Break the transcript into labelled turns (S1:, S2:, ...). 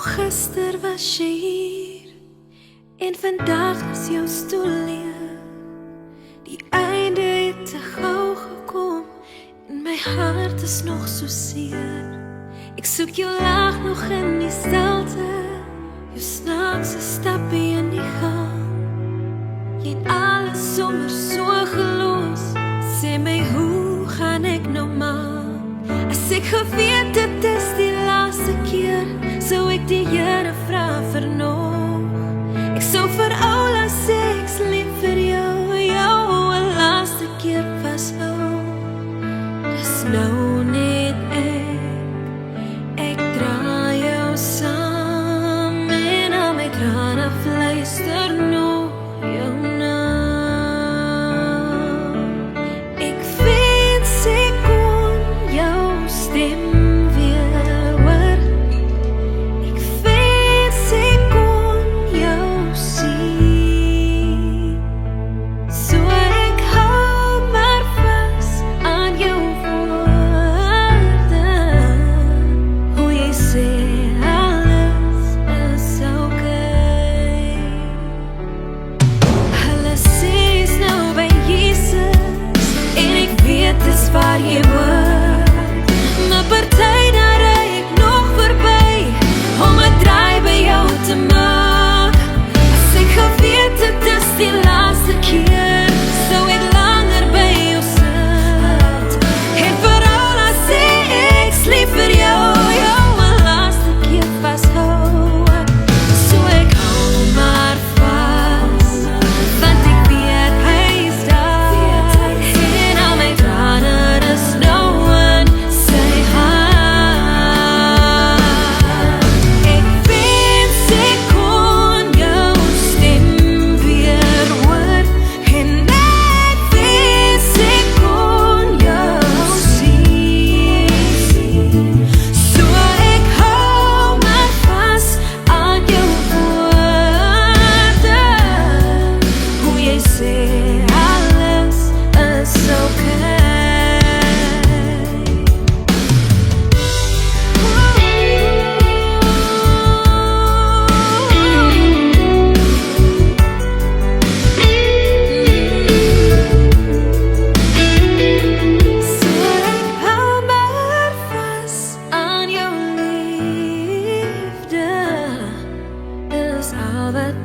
S1: gister was jy hier en vandag is jou stoel leeg. Die einde het te gauw gekom en my hart is nog so seer. Ek soek jou laag nog in die stilte, jou snaakse stappie in die gang. Jy het alles sommer so gelos, sê my hoe gaan ek nou maak? As ek geweet het is die laaste keer, sou ek die Here vra vir nog. Ek sou vir Oula sê ek's lief vir jou, jou 'n laaste keer vashou. Dis nou net ek dra jou saam en al my trane fluister nog jou naam. Ek wens ek kon jou stem weer hoor. Ek wens ek kon jou sien. So ek hou maar vas aan jou woorde. Hoe jy sê alles is okay. Hulle sê is nou by Jesus en ek weet dis waar jy hoort. Maar party daar ry ek nog verby om 'n draai by jou te maak. As ek geweet het is die laaste keer, sou ek langer by jou sit. En vir Oula sê ek's lief vir jou, jou 'n laaste keer vashou. So ek hou maar vas, want ek weet hy is daar. En al my trane is nou in sy hand. Ek wens ek kon jou stem weer hoor. En ek wens ek kon jou sien. So ek hou maar vas aan jou woorde. Hoe jy sê alles is okay. So ek hou maar vas aan jou liefde, is al wat